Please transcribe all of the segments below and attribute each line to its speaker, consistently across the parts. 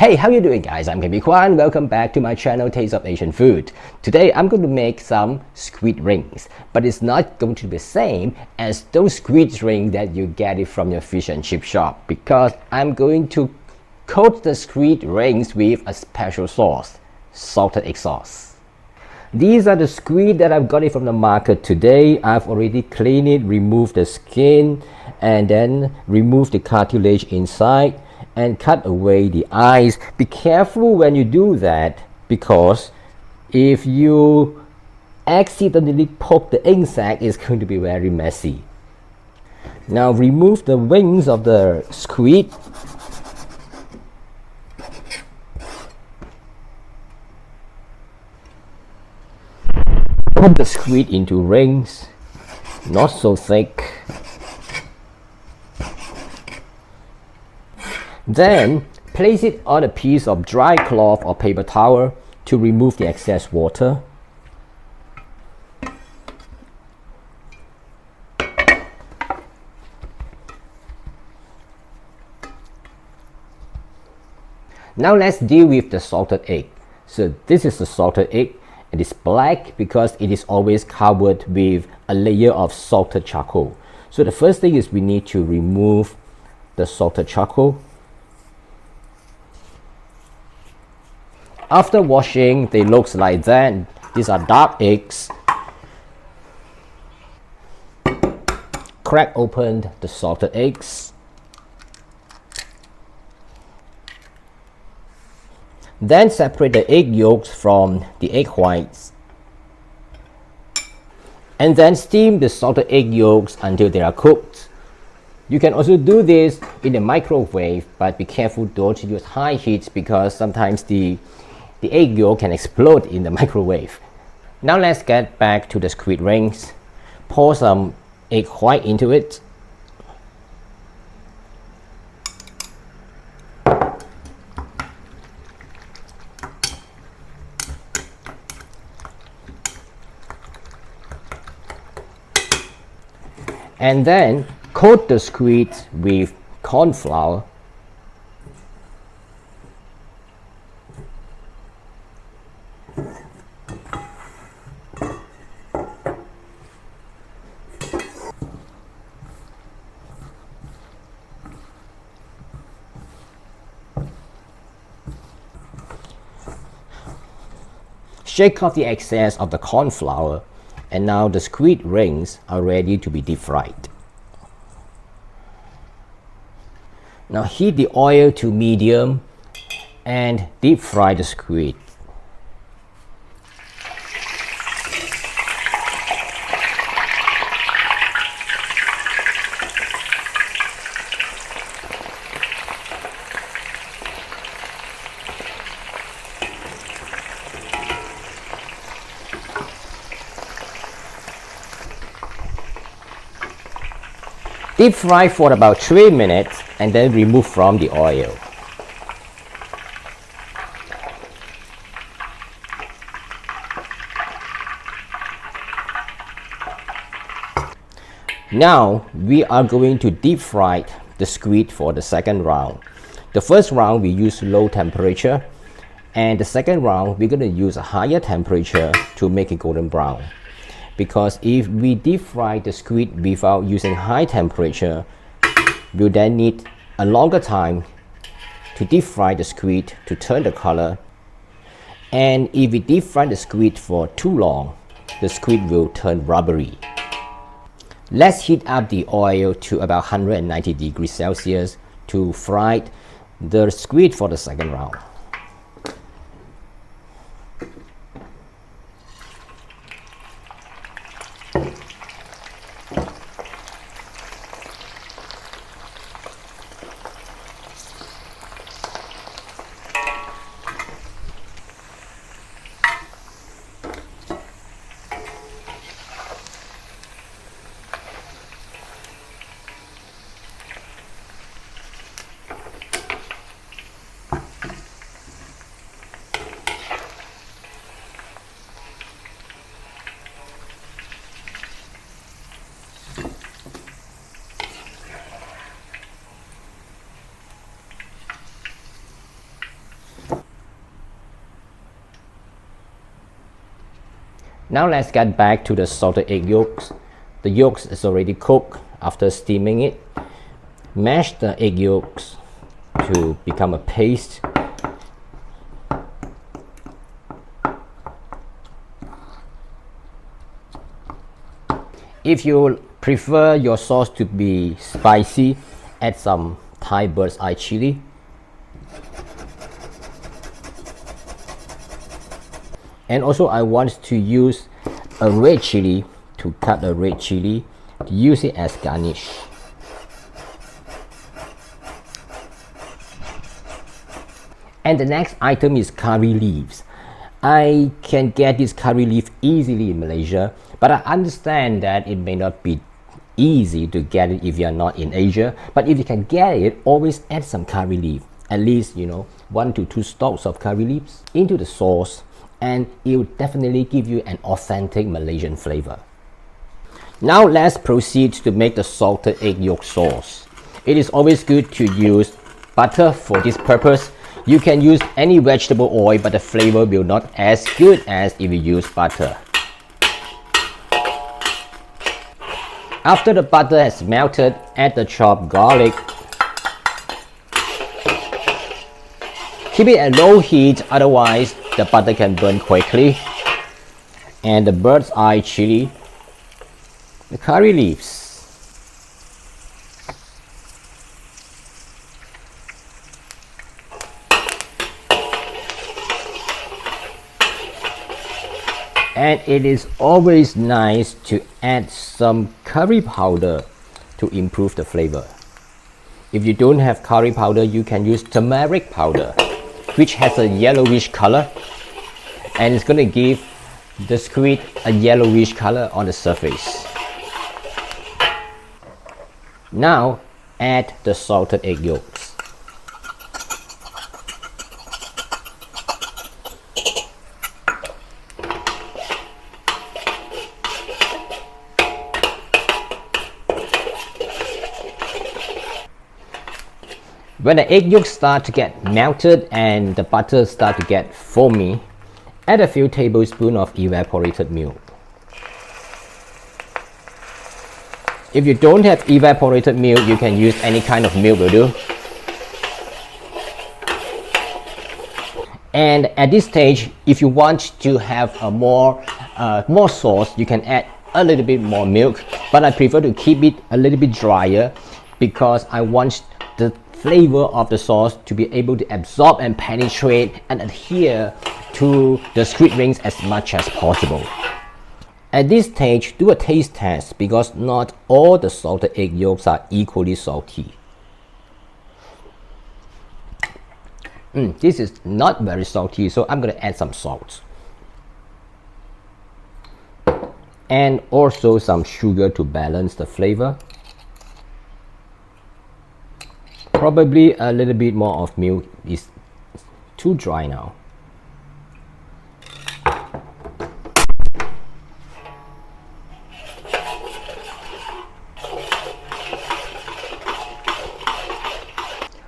Speaker 1: Hey, how you doing guys? I'm Kim Kwan. Welcome back to my channel Taste of Asian Food. Today I'm going to make some squid rings, but it's not going to be the same as those squid rings that you get it from your fish and chip shop, because I'm going to coat the squid rings with a special sauce, salted egg sauce. These are the squid that I've got it from the market today. I've already cleaned it, removed the skin, and then removed the cartilage inside and cut away the eyes. Be careful when you do that, because if you accidentally poke the insect, it's going to be very messy. Now remove the wings of the squid. Put the squid into rings, not so thick. Then place it on a piece of dry cloth or paper towel to remove the excess water. Now let's deal with the salted egg. So this is the salted egg. It is black because it is always covered with a layer of salted charcoal. So the first thing is we need to remove the salted charcoal. After washing, they look like that. These are dark eggs. Crack open the salted eggs. Then separate the egg yolks from the egg whites. And then steam the salted egg yolks until they are cooked. You can also do this in the microwave, but be careful, don't use high heat, because sometimes the egg yolk can explode in the microwave. Now let's get back to the squid rings. Pour some egg white into it. And then coat the squid with corn flour. Shake off the excess of the corn flour, and now the squid rings are ready to be deep fried. Now heat the oil to medium and deep fry the squid. Deep fry for about 3 minutes and then remove from the oil. Now we are going to deep fry the squid for the second round. The first round we use low temperature, and the second round we're going to use a higher temperature to make it golden brown. Because if we deep fry the squid without using high temperature, we'll then need a longer time to deep fry the squid to turn the color. And if we deep fry the squid for too long, the squid will turn rubbery. Let's heat up the oil to about 190 degrees Celsius to fry the squid for the second round. Now let's get back to the salted egg yolks. The yolks is already cooked after steaming it. Mash the egg yolks to become a paste. If you prefer your sauce to be spicy, add some Thai bird's eye chili. And also I want to use a red chili, to cut a red chili, to use it as garnish. And the next item is curry leaves. I can get this curry leaf easily in Malaysia, but I understand that it may not be easy to get it if you are not in Asia. But if you can get it, always add some curry leaf, at least 1 to 2 stalks of curry leaves into the sauce, and it will definitely give you an authentic Malaysian flavor. Now let's proceed to make the salted egg yolk sauce. It is always good to use butter for this purpose. You can use any vegetable oil, but the flavor will not as good as if you use butter. After the butter has melted, add the chopped garlic. Keep it at low heat, otherwise the butter can burn quickly. And the bird's eye chili, the curry leaves. And it is always nice to add some curry powder to improve the flavor. If you don't have curry powder, you can use turmeric powder, which has a yellowish color, and it's going to give the squid a yellowish color on the surface. Now add the salted egg yolks. When the egg yolks start to get melted and the butter start to get foamy, add a few tablespoons of evaporated milk. If you don't have evaporated milk, you can use any kind of milk will do. And at this stage, if you want to have a more sauce, you can add a little bit more milk, but I prefer to keep it a little bit drier because I want the flavor of the sauce to be able to absorb and penetrate and adhere to the squid rings as much as possible. At this stage, do a taste test because not all the salted egg yolks are equally salty. This is not very salty, so I'm going to add some salt. And also some sugar to balance the flavor. Probably a little bit more of milk is too dry now.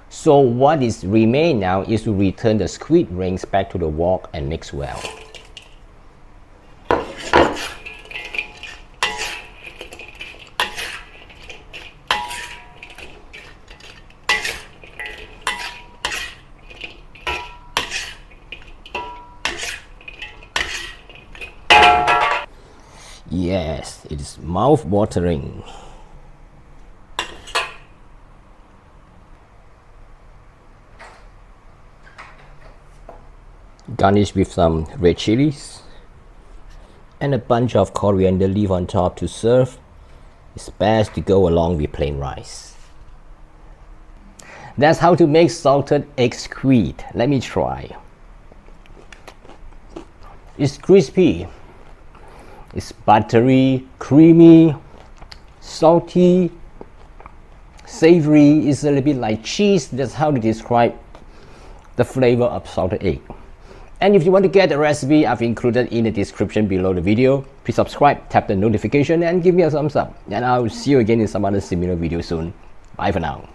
Speaker 1: So what is remain now is to return the squid rings back to the wok and mix well. Yes, it is mouth-watering. Garnish with some red chilies and a bunch of coriander leaf on top to serve. It's best to go along with plain rice. That's how to make salted egg squid. Let me try. It's crispy. It's buttery, creamy, salty, savory. It's a little bit like cheese. That's how to describe the flavor of salted egg. And if you want to get the recipe, I've included in the description below the video. Please subscribe, tap the notification, and give me a thumbs up. And I'll see you again in some other similar video soon. Bye for now.